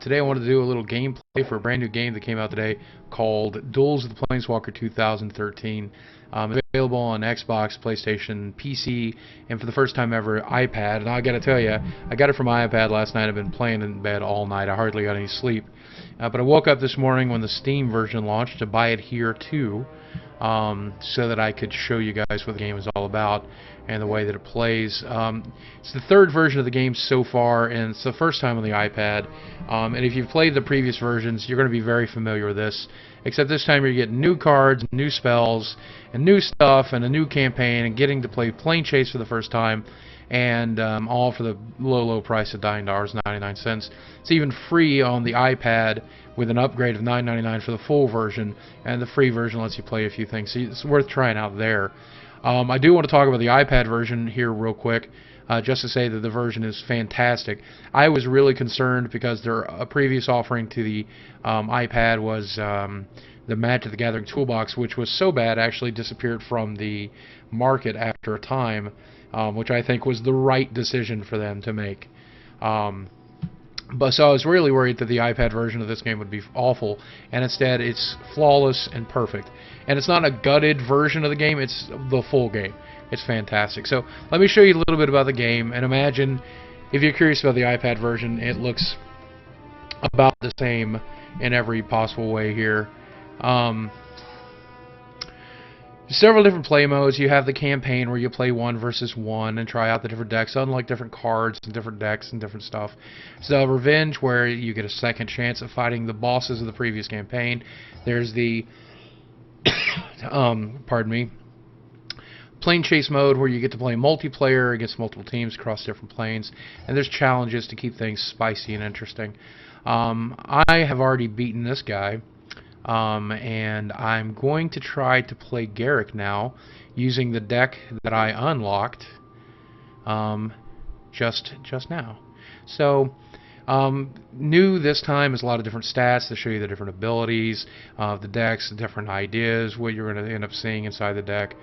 Today I wanted to do a little gameplay for a brand new game that came out today called Duels of the Planeswalker 2013. It's available on Xbox, PlayStation, PC, and for the first time ever, iPad. And I gotta tell you, I got it from my iPad last night. I've been playing in bed all night. I hardly got any sleep. But I woke up this morning when the Steam version launched to buy it here too, so that I could show you guys what the game is all about and the way that it plays. It's the third version of the game so far, and it's the first time on the iPad. And if you've played the previous versions, you're going to be very familiar with this, except this time you're getting new cards, new spells, and new stuff, and a new campaign, and getting to play Plane Chase for the first time, and all for the low price of $9.99. It's even free on the iPad with an upgrade of $9.99 for the full version, and the free version lets you play a few things, so it's worth trying out there. I do want to talk about the iPad version here real quick, just to say that the version is fantastic. I was really concerned because a previous offering to the iPad was the Magic the Gathering Toolbox, which was so bad actually disappeared from the market after a time, which I think was the right decision for them to make. But so I was really worried that the iPad version of this game would be awful, and instead it's flawless and perfect. And it's not a gutted version of the game, it's the full game. It's fantastic. So let me show you a little bit about the game, and imagine, if you're curious about the iPad version, it looks about the same in every possible way here. Several different play modes. You have the campaign where you play 1 versus 1 and try out the different decks, unlike different cards and different decks and different stuff. So Revenge, where you get a second chance at fighting the bosses of the previous campaign. There's the pardon me, Plane Chase mode, where you get to play multiplayer against multiple teams across different planes, and there's challenges to keep things spicy and interesting. I have already beaten this guy. And I'm going to try to play Garrick now using the deck that I unlocked just now. So new this time is a lot of different stats to show you the different abilities of the decks, the different ideas, what you're going to end up seeing inside the deck.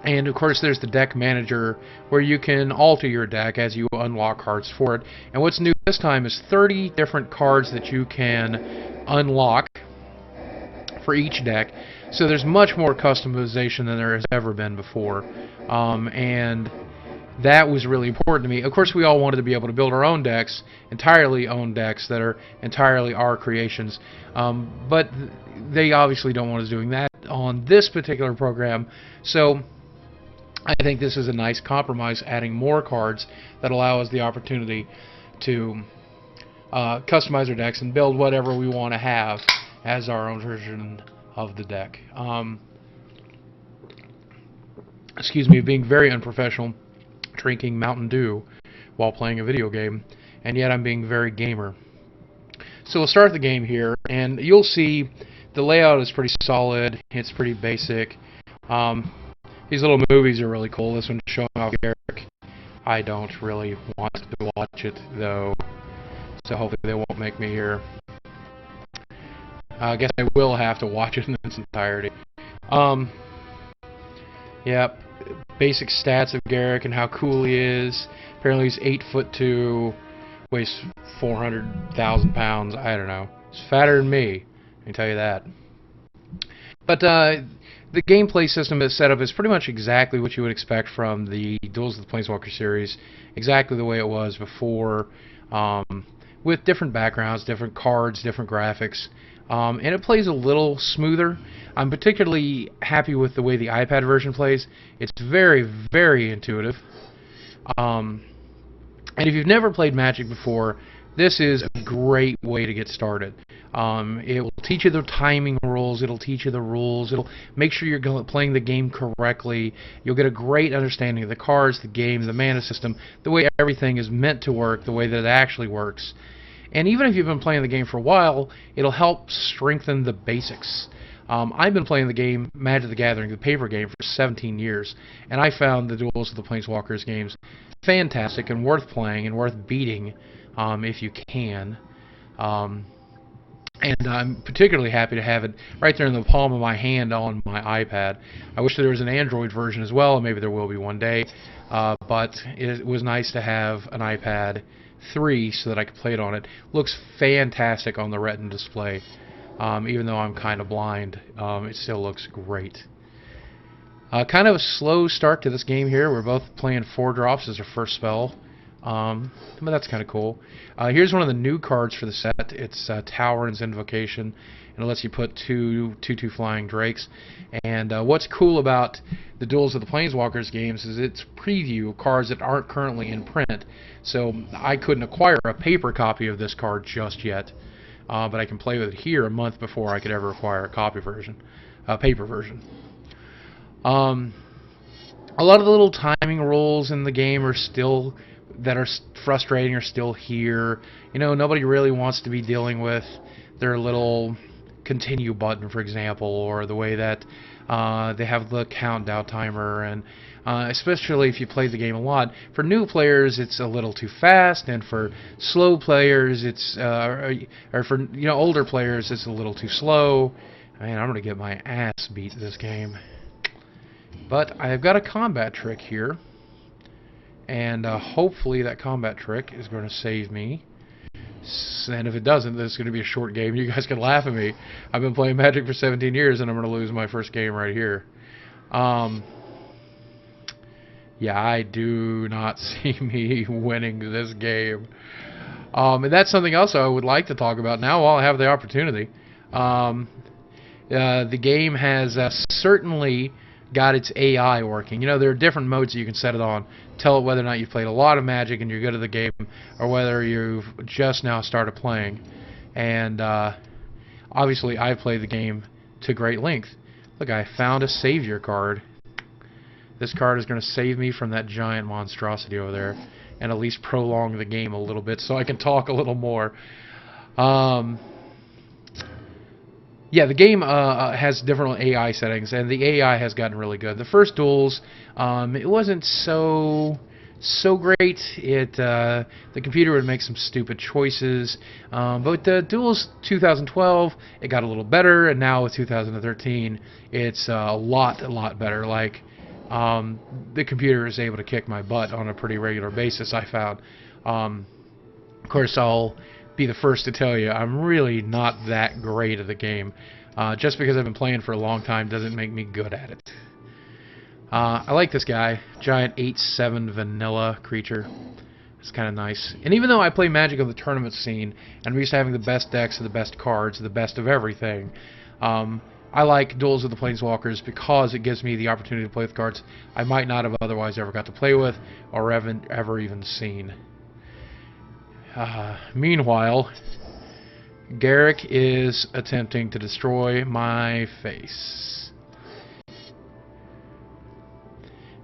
And of course there's the deck manager, where you can alter your deck as you unlock cards for it. And what's new this time is 30 different cards that you can unlock for each deck. So there's much more customization than there has ever been before. And that was really important to me. Of course, we all wanted to be able to build our own decks, entirely owned decks that are entirely our creations. But they obviously don't want us doing that on this particular program. So I think this is a nice compromise, adding more cards that allow us the opportunity to customize our decks and build whatever we want to have as our own version of the deck. Excuse me, being very unprofessional, drinking Mountain Dew while playing a video game, and yet I'm being very gamer. So we'll start the game here, and you'll see the layout is pretty solid. It's pretty basic. These little movies are really cool. This one's showing off Garrick. I don't really want to watch it, though, so hopefully they won't make me here. I guess I will have to watch it in its entirety. Yep, basic stats of Garrick and how cool he is. Apparently he's 8'2", weighs 400,000 pounds. I don't know. He's fatter than me, I can tell you that. But the gameplay system is set up is pretty much exactly what you would expect from the Duels of the Planeswalker series, exactly the way it was before, with different backgrounds, different cards, different graphics, and it plays a little smoother. I'm particularly happy with the way the iPad version plays. It's very, very intuitive. And if you've never played Magic before, this is a great way to get started. It will teach you the timing rules, it'll teach you the rules, it'll make sure you're playing the game correctly. You'll get a great understanding of the cards, the game, the mana system, the way everything is meant to work, the way that it actually works. And even if you've been playing the game for a while, it'll help strengthen the basics. I've been playing the game Magic the Gathering, the paper game, for 17 years, and I found the Duels of the Planeswalkers games fantastic and worth playing and worth beating if you can. And I'm particularly happy to have it right there in the palm of my hand on my iPad. I wish there was an Android version as well, and maybe there will be one day. But it was nice to have an iPad 3 so that I could play it on it. Looks fantastic on the Retina display. Even though I'm kind of blind, it still looks great. Kind of a slow start to this game here. We're both playing 4 drops as our first spell. But that's kind of cool. Here's one of the new cards for the set. It's Towerin's Invocation, and it lets you put 2/2 flying drakes. And what's cool about the Duels of the Planeswalkers games is its preview of cards that aren't currently in print. So I couldn't acquire a paper copy of this card just yet, but I can play with it here a month before I could ever acquire a paper version. A lot of the little timing rules in the game are still frustrating are still here. You know, nobody really wants to be dealing with their little continue button, for example, or the way that they have the countdown timer, and especially if you play the game a lot. For new players, it's a little too fast, and for slow players, it's or for older players, it's a little too slow. Man, I'm gonna get my ass beat this game. But I've got a combat trick here, and hopefully that combat trick is going to save me. And if it doesn't, then it's going to be a short game. You guys can laugh at me. I've been playing Magic for 17 years, and I'm going to lose my first game right here. Yeah, I do not see me winning this game. And that's something else I would like to talk about now while I have the opportunity. The game has certainly got its AI working. You know, there are different modes that you can set it on. Tell it whether or not you've played a lot of Magic and you're good at the game, or whether you've just now started playing. And obviously, I've played the game to great length. Look, I found a Savior card. This card is going to save me from that giant monstrosity over there, and at least prolong the game a little bit so I can talk a little more. Yeah, the game has different AI settings, and the AI has gotten really good. The first Duels, it wasn't so great. The computer would make some stupid choices, but the Duels 2012, it got a little better, and now with 2013, it's a lot better. Like, the computer is able to kick my butt on a pretty regular basis, I found. Of course, I'll be the first to tell you I'm really not that great at the game. Just because I've been playing for a long time doesn't make me good at it. I like this guy, giant 8/7 vanilla creature. It's kind of nice. And even though I play Magic on the tournament scene, and I'm used to having the best decks, the best cards, the best of everything, I like Duels of the Planeswalkers because it gives me the opportunity to play with cards I might not have otherwise ever got to play with or ever even seen. Meanwhile, Garrick is attempting to destroy my face.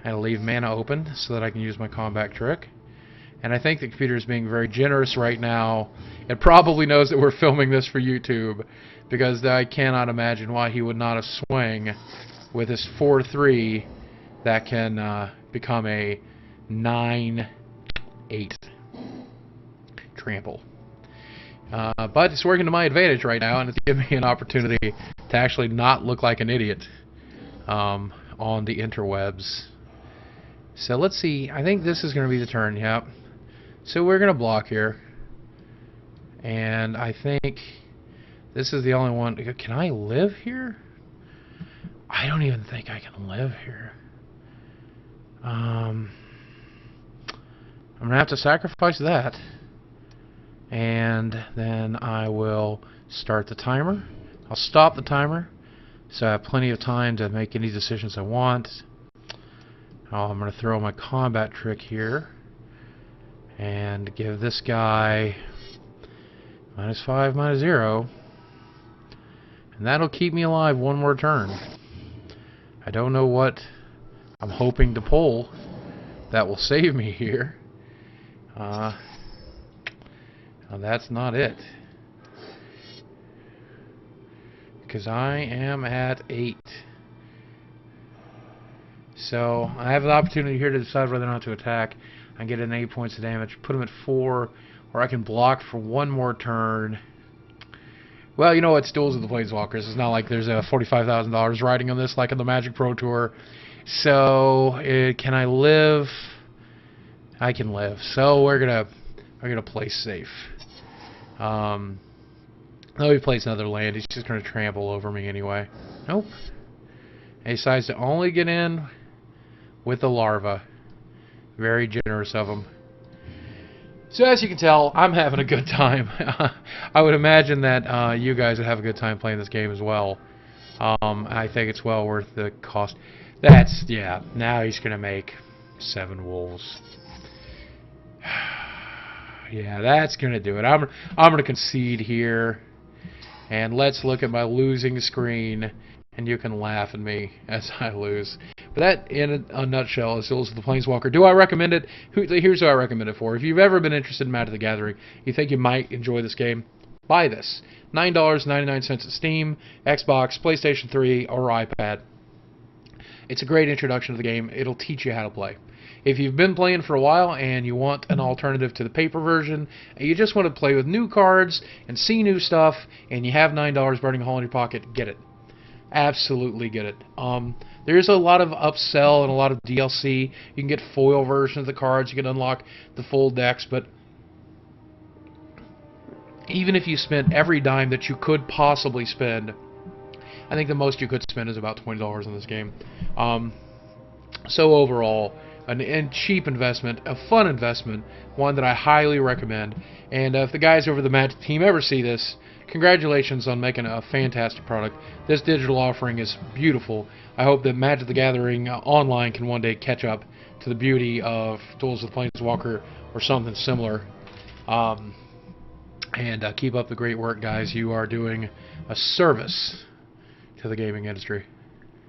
I leave mana open so that I can use my combat trick. And I think the computer is being very generous right now. It probably knows that we're filming this for YouTube, because I cannot imagine why he would not have swung with his 4/3 that can become a 9/8. Trample. But it's working to my advantage right now, and it's giving me an opportunity to actually not look like an idiot on the interwebs. So let's see. I think this is going to be the turn. Yep. So we're going to block here, and I think this is the only one. Can I live here? I don't even think I can live here. I'm going to have to sacrifice that. And then I will start the timer. I'll stop the timer so I have plenty of time to make any decisions I want. I'm going to throw my combat trick here and give this guy -5, -0. And that'll keep me alive one more turn. I don't know what I'm hoping to pull that will save me here. Now that's not it, because I am at 8. So I have the opportunity here to decide whether or not to attack. I can get in 8 points of damage, put him at 4, or I can block for one more turn. Well, you know what? It's Duels of the Planeswalkers. It's not like there's a $45,000 riding on this like on the Magic Pro Tour. So can I live? I can live. So we're gonna I'm gonna play safe. Though he plays another land, he's just gonna trample over me anyway. Nope. He decides to only get in with the larva. Very generous of him. So as you can tell, I'm having a good time. I would imagine that you guys would have a good time playing this game as well. I think it's well worth the cost. That's, yeah, now he's going to make 7 wolves. Yeah, that's going to do it. I'm going to concede here. And let's look at my losing screen. And you can laugh at me as I lose. But that, in a nutshell, is Duels of the Planeswalker. Do I recommend it? Here's who I recommend it for. If you've ever been interested in Magic the Gathering, you think you might enjoy this game, buy this. $9.99 at Steam, Xbox, PlayStation 3, or iPad. It's a great introduction to the game. It'll teach you how to play. If you've been playing for a while and you want an alternative to the paper version, and you just want to play with new cards and see new stuff, and you have $9 burning a hole in your pocket, get it. Absolutely get it. There's a lot of upsell and a lot of DLC. You can get foil versions of the cards. You can unlock the full decks, but even if you spent every dime that you could possibly spend, I think the most you could spend is about $20 in this game. So overall, a cheap investment, a fun investment, one that I highly recommend. And if the guys over the Magic team ever see this, congratulations on making a fantastic product. This digital offering is beautiful. I hope that Magic the Gathering Online can one day catch up to the beauty of Duels of the Planeswalker or something similar. And keep up the great work, guys. You are doing a service to the gaming industry.